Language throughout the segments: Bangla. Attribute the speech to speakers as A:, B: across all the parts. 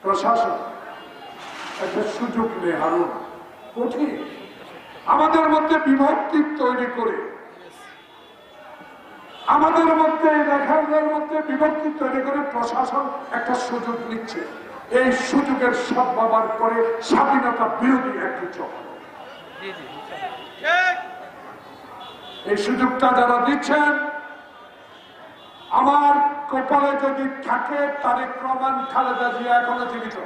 A: প্রশাসন একটা সুযোগ নেই হারুন, কঠিন আমাদের মধ্যে বিভক্তি তৈরি করে, আমাদের মধ্যে লেখার মধ্যে বিভক্তি তৈরি করে প্রশাসন একটা সুযোগ নিচ্ছে। এই সুযোগের সদ্ব্যবহার করে স্বাধীনতা বিরোধী একটি চক্র। এই সুযোগটা যারা দিচ্ছেন, আমার কপালে যদি থাকে তারেক রহমান, খালেদা জিয়া এখনো জীবিত,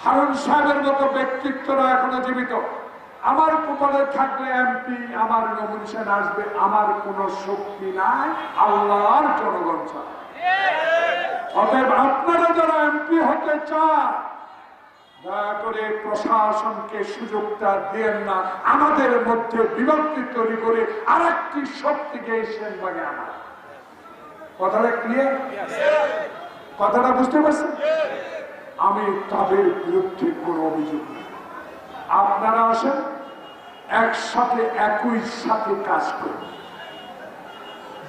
A: হারুন সাহেবের মতো ব্যক্তিত্বরা এখনো জীবিত, আমার কপালে থাকলে এমপি আমার নমিনেশন আসবে। আমার কোনো শক্তি নাই আল্লাহর জনগণ ছাড়া। অতএব আপনারা যারা এমপি হতে চান, দয়া করে প্রশাসনকে সুযোগটা দেন না আমাদের মধ্যে বিভক্তি তৈরি করে আর একটি শক্তিকে সেনবাগে আনা। কথাটা ক্লিয়ার? কথাটা বুঝতে পারছেন? আমি তাদের বিরুদ্ধে কোনো অভিযোগ নেই। আপনারা আসেন, একসাথে একই সাথে কাজ করুন।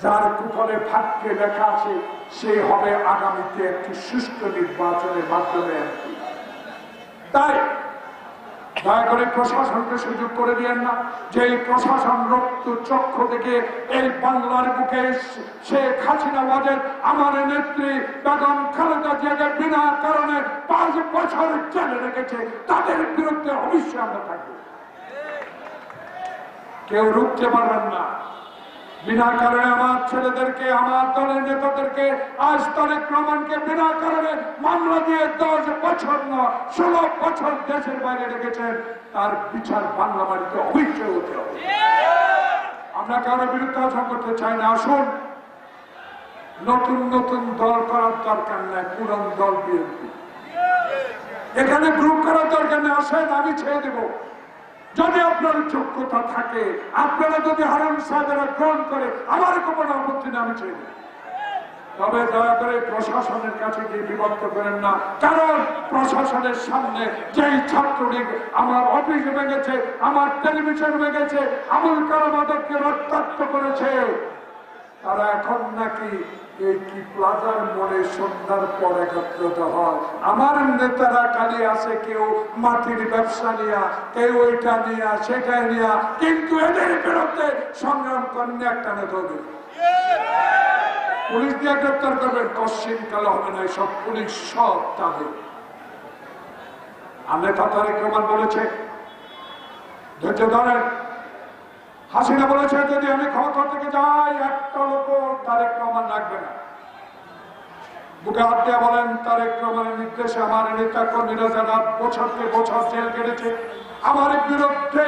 A: যার কুফলে ভাগ্যে লেখা আছে সে হবে আগামীতে একটি সুষ্ঠু নির্বাচনের মাধ্যমে এমপি। তাই দয়া করে প্রশাসনকে সুযোগ করে দিয়েন না যে এই প্রশাসন রক্ত চক্ষু থেকে এই বাংলার বুকে শেখ হাসিনা ওয়াজের আমার নেত্রী বেগম খালেদা জিয়াকে বিনা কারণে 5 বছর জেলে রেখেছে, তাদের বিরুদ্ধে অবশ্যই আমরা থাকবো। কেউ রুখতে পারবেন না। বিনা কারণে আমার ছেলেদেরকে, আমার দলের নেতাদেরকে, আজ তারেক রহমানকে বিনা কারণে মামলা দিয়ে 10 বছর না 16 বছর দেশের বাইরে রেখেছেন, তার বিচার বাংলা বাড়িতে অবশ্যই হতে হবে। আমরা কারো বিরুদ্ধে আচরণ করতে চাই না। আসুন, নতুন নতুন দল করার দরকার নাই, পুরান দল বিএনপি। এখানে গ্রুপ করার দরকার নেই। আসেন, আমি ছেড়ে দেবো। যদি আপনার যোগ্যতা থাকে, আপনারা যদি হারুন সাহেবেরা গ্রহণ করে, আমার কোনো আপত্তি না, আমি ছেড়ে দেব। তবে দয়া করে প্রশাসনের কাছে গিয়ে বিভক্ত করেন না। কারণ প্রশাসনের সামনে যেই ছাত্রলীগ আমার অফিস ভেঙেছে, আমার টেলিভিশন ভেঙেছে, আমুল কারামাদককে রক্তাক্ত করেছে, তারা এখন নাকি এই কি প্লাজার মোড়ে সন্ধ্যার পর একত্রিত হয়। আমার নেতারা কালি আছে, কেউ মাটির ব্যবসা নিয়া, কেউ ওইটা নিয়া, সেটা নিয়া, কিন্তু এদের বিরুদ্ধে সংগ্রাম করেন একটা নেতা। পুলিশ দিয়ে গ্রেপ্তার করবেন, পশ্চিম কালো হবে না, সব পুলিশ সব তাদের। নেতা তারেক রহমান বলেছে ধৈর্য ধরেন। হাসিনা বলেছে যদি আমি ক্ষমতা থেকে যাই একটা লোক তারেক রহমান রাখবে না। বুকে হাত দিয়ে বলেন তারেক রহমানের নির্দেশে আমার নেতা কর্মীরা যারা বছরকে বছর জেল কেটেছে, আমার বিরুদ্ধে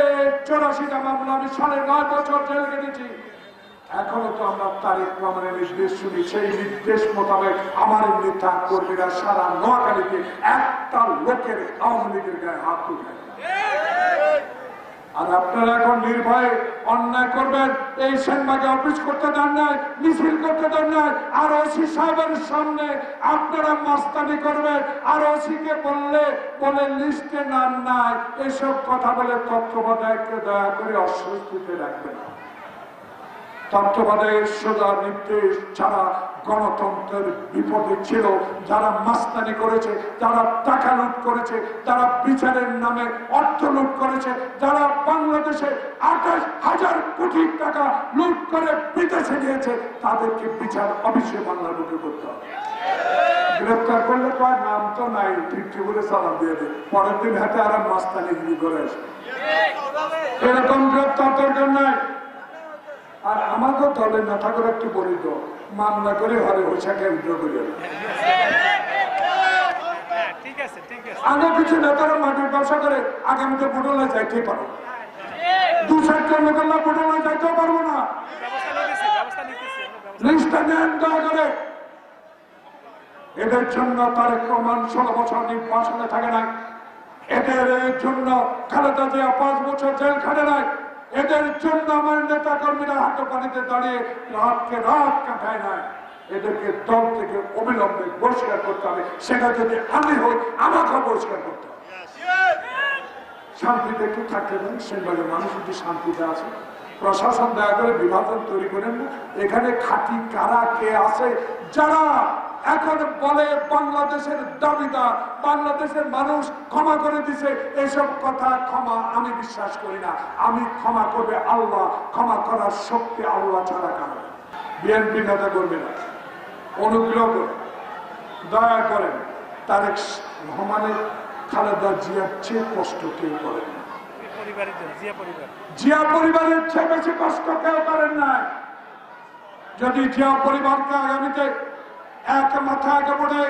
A: 84টা মামলা, আমি 9.5 বছর জেল কেটেছি, এখনো তো আমরা তারেক রহমানের নির্দেশ শুনি। সেই নির্দেশ মোতাবেক আমার নেতা কর্মীরা সারা নোয়াখালীতে একটা লোকের আওয়ামী লীগের গায়ে হাত তুলে। আর আপনারা এখন নির্ভয়ে অন্যায় করবেন। এই সেনবাগে অফিস করতে দেন নাই, মিছিল করতে দেন নাই, আর ওসি সাহেবের সামনে আপনারা মাস্তানি করবেন। আর ওসিকে বলে লিস্টে নাম নাই, এসব কথা বলে তত্ত্বাবধায়ককে দয়া করে অস্বস্তিতে রাখবেন। তত্ত্বাবধায়কের সোজা নির্দেশ যারা গণতন্ত্রের বিপদে ছিল, যারা মাস্তানি করেছে, যারা টাকা লুট করেছে, যারা বিচারের নামে অর্থ লুট করেছে, যারা বাংলাদেশে 28,000 কোটি টাকা লুট করে বিদেশে নিয়েছে, তাদেরকে বিচার অবশ্যই বাংলার বুকে করতে হবে। গ্রেপ্তার করলে কয় নাম তো নাই, ঠিক বলে চালান দিয়ে দেয়, পরের দিন হাতে আর মাস্তানি করে আসে। এরকম গ্রেপ্তার দরকার নাই। আর আমাদের দলের নেতা করে একটু বলি তো, মামলা করে হরে হইসা কেন্দ্র করে আগে কিছু নেতারা মাটির ব্যবসা করে আগামীতে বুটলায় যাইতে পারো, 2-4টা লোকের না বুটলায় যাইতেও পারবো না। লিস্টটা নেন দয়া করে। এদের জন্য তারেক রহমান 16 বছর নির্বাসনে থাকে নাই, এদের জন্য খালেদা জিয়া 5 বছর জেল খাটে নাই, এদের জন্য আমার নেতা কর্মীরা হাতে পানিতে দাঁড়িয়ে রাতকে রাত কাটায় নাই। এদেরকে দল থেকে অবিলম্বে বহিষ্কার করতে হবে। সেটা যদি আমি হই, আমাকে বহিষ্কার করতে হবে। শান্তিতে একটু থাকতে দেন। সেনবাগে মানুষ যদি শান্তিতে আছে, প্রশাসন দয়া করে বিভাজন তৈরি করেন না। এখানে খাঁটি কারা কে আছে, যারা এখন বলে বাংলাদেশের দাবিদার, বাংলাদেশের মানুষ ক্ষমা করে দিছে। এসব কথা ক্ষমা আমি বিশ্বাস করি না। আমি ক্ষমা করবে আল্লাহ, ক্ষমা করার শক্তি আল্লাহ ছাড়া কারণ। বিএনপি নেতা কর্মীরা অনুগ্রহ করে দয়া করেন, তারেক রহমানের খালেদা জিয়ার চেয়ে কষ্ট কেউ করেন না। জিয়া পরিবারের চেয়ে বেশি কষ্ট কেউ করেন না। যদি জিয়া পরিবারকে আগামীতে এক মাথা আগে পড়ে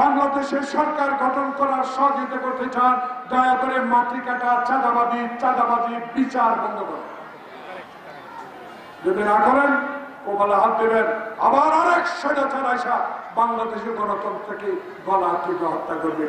A: বাংলাদেশের সরকার গঠন করার সহযোগিতা করতে চান, দয়া করে মাটি কাটা চাঁদাবাজি বিচার বন্ধ করেন। যদি না করেন কপালে হাত দেবেন, আবার আরেক স্বৈরাচার আইসা বাংলাদেশের গণতন্ত্রকে গলা টিপে হত্যা করবে।